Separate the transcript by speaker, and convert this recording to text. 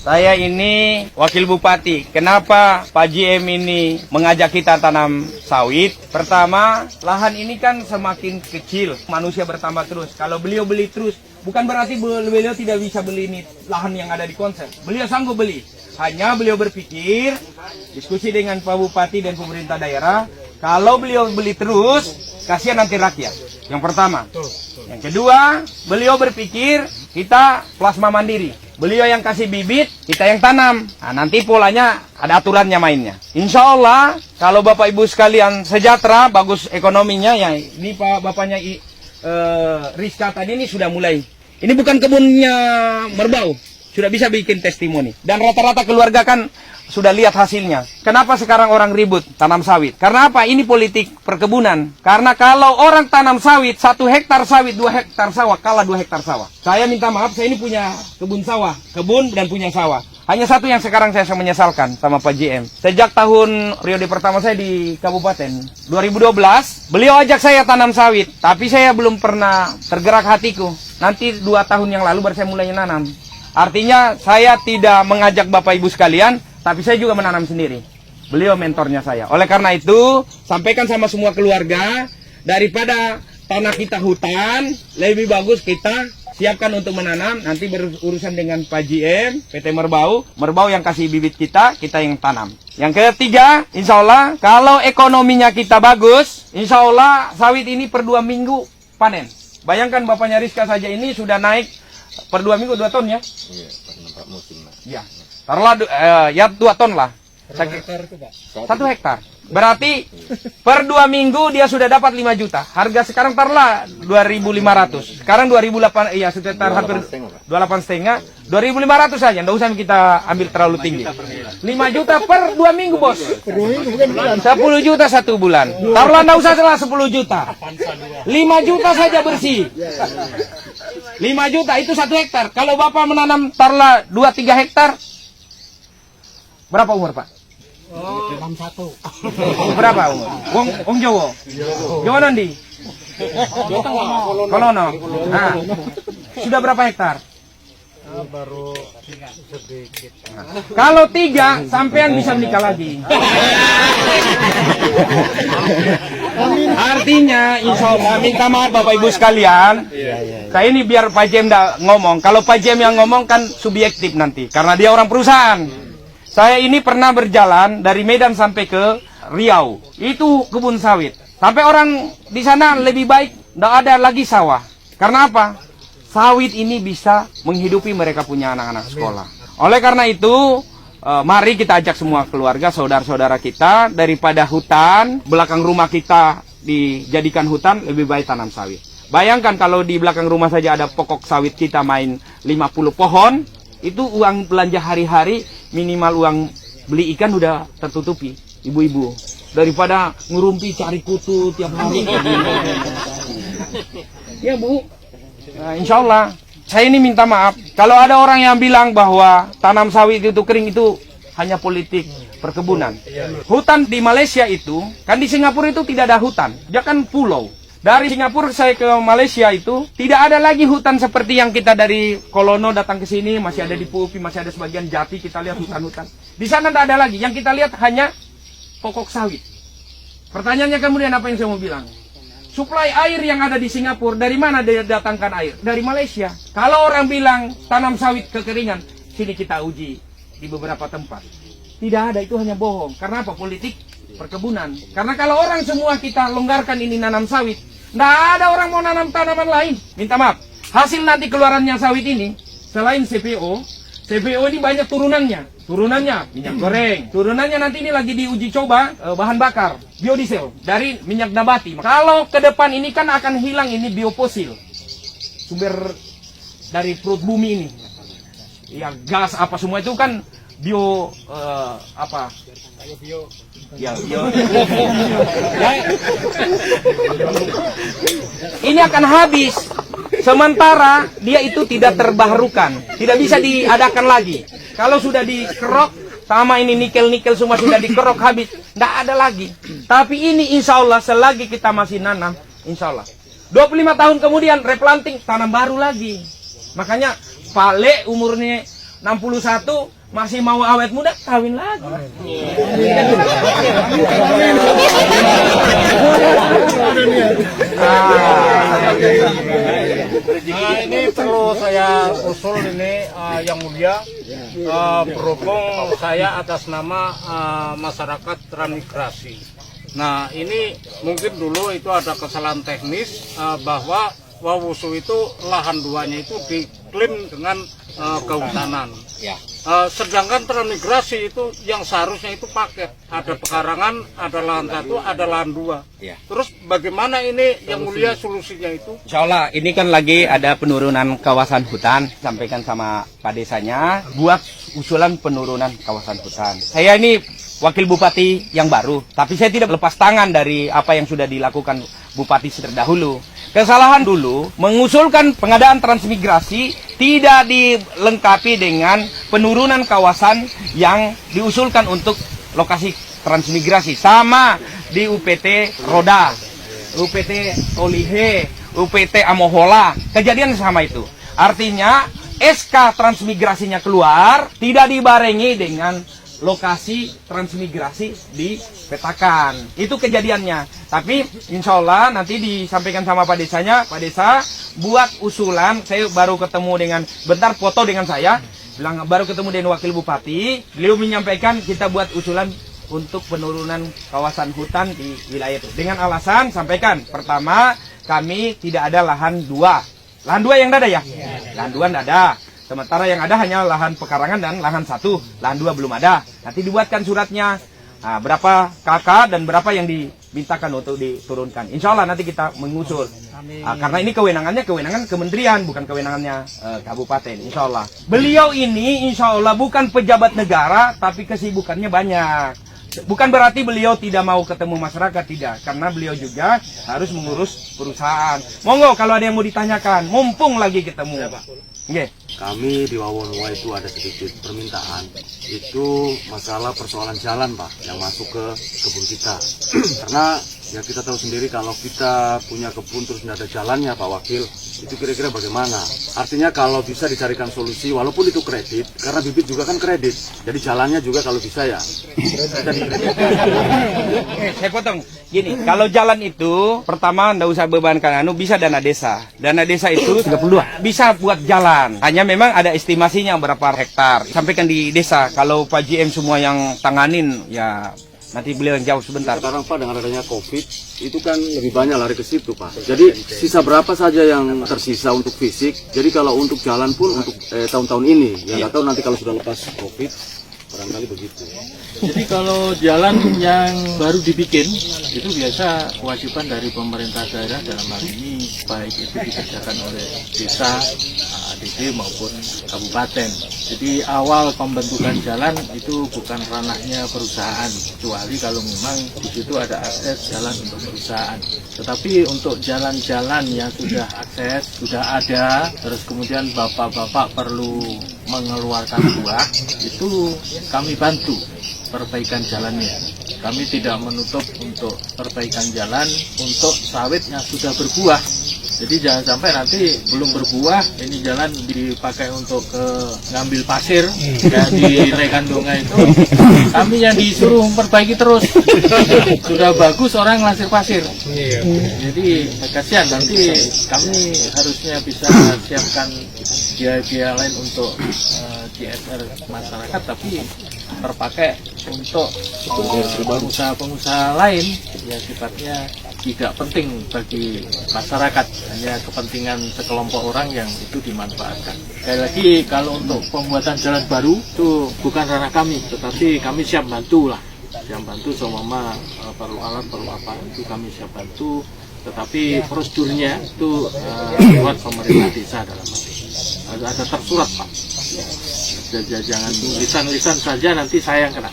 Speaker 1: Saya ini Wakil Bupati. Kenapa Pak JM ini mengajak kita tanam sawit? Pertama, lahan ini kan semakin kecil, manusia bertambah terus. Kalau beliau beli terus, bukan berarti beliau tidak bisa beli ini lahan yang ada di Konsep. Beliau sanggup beli. Hanya beliau berpikir, diskusi dengan Pak Bupati dan pemerintah daerah, kalau beliau beli terus, kasihan nanti rakyat. Yang pertama. Yang kedua, beliau berpikir kita plasma mandiri. Beliau yang kasih bibit, kita yang tanam. Nah, nanti polanya ada aturannya mainnya. Insya Allah, kalau Bapak Ibu sekalian sejahtera, bagus ekonominya, ya ini Pak Bapaknya Rizka tadi ini sudah mulai. Ini bukan kebunnya Merbau, sudah bisa bikin testimoni. Dan rata-rata keluarga kan sudah lihat hasilnya. Kenapa sekarang orang ribut tanam sawit? Karena apa? Ini politik perkebunan. Karena kalau orang tanam sawit, 1 hektar sawit, 2 hektar sawah, kalah 2 hektar sawah. Saya minta maaf, saya ini punya kebun sawah. Kebun dan punya sawah. Hanya satu yang sekarang saya menyesalkan sama Pak JM. Sejak tahun periode pertama saya di Kabupaten, 2012, beliau ajak saya tanam sawit. Tapi saya belum pernah tergerak hatiku. Nanti 2 tahun yang lalu baru saya mulai nanam. Artinya saya tidak mengajak Bapak Ibu sekalian, tapi saya juga menanam sendiri. Beliau mentornya saya. Oleh karena itu, sampaikan sama semua keluarga, daripada tanah kita hutan, lebih bagus kita siapkan untuk menanam. Nanti berurusan dengan Pak JM, PT Merbau. Merbau yang kasih bibit kita yang tanam. Yang ketiga, insya Allah, kalau ekonominya kita bagus, insya Allah sawit ini per 2 minggu panen. Bayangkan Bapaknya Rizka saja ini sudah naik per 2 minggu 2 ton ya? Iya, per 4 musim. Ya. Taruhlah ya 2 ton lah. 1 hektar. Berarti per 2 minggu dia sudah dapat 5 juta. Harga sekarang taruhlah 2.500. Sekarang 2.800, iya sekitar hampir 28,5. 2.500 saja, enggak usah kita ambil terlalu tinggi. 5 juta per 2 minggu, Bos. 10 juta 1 bulan. Taruhlah enggak usah salah 10 juta. 5 juta saja bersih. 5 juta itu 1 hektar. Kalau Bapak menanam taruhlah 2-3 hektar, berapa umur, Pak?
Speaker 2: 61.
Speaker 1: Berapa umur? Wong Jawa. Jawa nanti? Kolono. Nah, sudah berapa hektar?
Speaker 2: Baru sedikit.
Speaker 1: Kalau 3, sampean bisa menikah lagi. Artinya, insya Allah, minta maaf Bapak Ibu sekalian. Saya ini biar Pak Jem ngomong. Kalau Pak Jem yang ngomong kan subjektif nanti, karena dia orang perusahaan. Saya ini pernah berjalan dari Medan sampai ke Riau. Itu kebun sawit. Sampai orang di sana lebih baik, tidak ada lagi sawah. Karena apa? Sawit ini bisa menghidupi mereka punya anak-anak sekolah. Oleh karena itu, mari kita ajak semua keluarga, saudara-saudara kita, daripada hutan, belakang rumah kita dijadikan hutan, lebih baik tanam sawit. Bayangkan kalau di belakang rumah saja ada pokok sawit kita main 50 pohon, itu uang belanja hari-hari, minimal uang beli ikan udah tertutupi, ibu-ibu. Daripada ngurumpi cari kutu tiap hari. Ya Bu, nah, insya Allah, saya ini minta maaf. Kalau ada orang yang bilang bahwa tanam sawit itu kering, itu hanya politik perkebunan. Hutan di Malaysia itu, kan di Singapura itu tidak ada hutan, dia kan pulau. Dari Singapura saya ke Malaysia itu tidak ada lagi hutan seperti yang kita dari Kolono datang ke sini, masih ada di Pupi, masih ada sebagian Jati, kita lihat hutan-hutan. Di sana tidak ada lagi, yang kita lihat hanya pokok sawit. Pertanyaannya kemudian apa yang saya mau bilang? Suplai air yang ada di Singapura, dari mana dia datangkan air? Dari Malaysia. Kalau orang bilang tanam sawit kekeringan, sini kita uji di beberapa tempat. Tidak ada, itu hanya bohong. Karena apa? Politik perkebunan. Karena kalau orang semua kita longgarkan ini nanam sawit, tidak ada orang mau nanam tanaman lain. Minta maaf, hasil nanti keluarannya sawit ini, selain CPO ini banyak turunannya. Turunannya minyak goreng. Turunannya nanti ini lagi diuji coba bahan bakar, biodiesel dari minyak nabati. Kalau ke depan ini kan akan hilang ini biofosil, sumber dari perut bumi ini. Ya gas apa semua itu kan bio apa? Ya. Ini akan habis. Sementara dia itu tidak terbaharukan, tidak bisa diadakan lagi. Kalau sudah dikerok, sama ini nikel-nikel semua sudah dikerok habis, tidak ada lagi. Tapi ini insya Allah selagi kita masih nanam, insya Allah 25 tahun kemudian replanting, tanam baru lagi. Makanya Pak Le umurnya 61 masih mau awet muda, kawin lagi.
Speaker 2: Ini perlu saya usul ini yang mulia, berhubung saya atas nama masyarakat transmigrasi. Nah ini mungkin dulu itu ada kesalahan teknis bahwa Wawusu itu lahan 2-nya itu diklaim dengan kehutanan.
Speaker 1: Ya.
Speaker 2: Sedangkan transmigrasi itu yang seharusnya itu paket, ada pekarangan, ada lahan 1, ada lahan 2.
Speaker 1: Ya.
Speaker 2: Terus bagaimana ini yang mulia solusinya itu?
Speaker 1: Insya Allah ini kan lagi ada penurunan kawasan hutan, sampaikan sama Pak Desanya, buat usulan penurunan kawasan hutan. Saya ini wakil bupati yang baru, tapi saya tidak lepas tangan dari apa yang sudah dilakukan bupati terdahulu. Kesalahan dulu mengusulkan pengadaan transmigrasi tidak dilengkapi dengan penurunan kawasan yang diusulkan untuk lokasi transmigrasi. Sama di UPT Roda, UPT Olihe, UPT Amohola, kejadian sama itu. Artinya SK transmigrasinya keluar tidak dibarengi dengan lokasi transmigrasi dipetakan. Itu kejadiannya. Tapi insya Allah nanti disampaikan sama Pak Desanya, Pak Desa buat usulan. Saya baru ketemu dengan, bentar foto dengan saya, bilang baru ketemu dengan Wakil Bupati. Beliau menyampaikan kita buat usulan untuk penurunan kawasan hutan di wilayah itu. Dengan alasan, sampaikan, pertama kami tidak ada lahan 2. Lahan 2 yang ada ya? Lahan 2 tidak ada. Sementara yang ada hanya lahan pekarangan dan lahan 1, lahan 2 belum ada. Nanti dibuatkan suratnya, berapa kakak dan berapa yang dimintakan untuk diturunkan. Insya Allah nanti kita mengusul. Karena ini kewenangan kementerian, bukan kewenangannya kabupaten. Insya Allah. Beliau ini insya Allah bukan pejabat negara, tapi kesibukannya banyak. Bukan berarti beliau tidak mau ketemu masyarakat, tidak. Karena beliau juga harus mengurus perusahaan. Monggo kalau ada yang mau ditanyakan, mumpung lagi ketemu. Yeah.
Speaker 3: Kami di Wawonua itu ada sedikit permintaan, itu masalah persoalan jalan Pak, yang masuk ke kebun kita. Karena ya kita tahu sendiri kalau kita punya kebun terus tidak ada jalannya Pak Wakil, itu kira-kira bagaimana? Artinya kalau bisa dicarikan solusi, walaupun itu kredit, karena bibit juga kan kredit, jadi jalannya juga kalau bisa ya.
Speaker 1: Saya potong. Gini, kalau jalan itu, pertama nggak usah bebankan bisa dana desa. Dana desa itu 32, bisa buat jalan. Hanya memang ada estimasinya berapa hektar. Sampaikan di desa, kalau Pak GM semua yang tanganin, ya nanti beliau yang jauh sebentar.
Speaker 3: Sekarang Pak dengan adanya COVID, itu kan lebih banyak lari ke situ Pak. Jadi sisa berapa saja yang tersisa untuk fisik. Jadi kalau untuk jalan pun untuk tahun-tahun ini, ya nggak tahu nanti kalau sudah lepas COVID, barangkali begitu.
Speaker 4: Jadi kalau jalan yang baru dibikin, itu biasa kewajiban dari pemerintah daerah dalam hal ini, baik itu dikerjakan oleh desa, ADD maupun kabupaten. Jadi awal pembentukan jalan itu bukan ranahnya perusahaan, kecuali kalau memang di situ ada akses jalan untuk perusahaan. Tetapi untuk jalan-jalan yang sudah akses, sudah ada, terus kemudian bapak-bapak perlu mengeluarkan uang, itu kami bantu perbaikan jalannya. Kami tidak menutup untuk perbaikan jalan untuk sawit yang sudah berbuah. Jadi jangan sampai nanti belum berbuah, ini jalan dipakai untuk ngambil pasir, kayak di Lekandonga itu, kami yang disuruh memperbaiki terus. Sudah bagus orang ngelasir pasir. Jadi kasihan, nanti kami harusnya bisa siapkan biaya-biaya lain untuk CSR masyarakat, tapi terpakai untuk pengusaha-pengusaha lain yang sifatnya tidak penting bagi masyarakat, hanya kepentingan sekelompok orang yang itu dimanfaatkan. Sekali lagi, kalau untuk pembuatan jalan baru itu bukan ranah kami, tetapi kami siap bantu lah, siap bantu seumpama perlu alat, perlu apa, itu kami siap bantu. Tetapi prosedurnya itu lewat pemerintah desa dalam hal ini. Ada tersurat Pak. Jangan lisan-lisan saja nanti saya yang kena.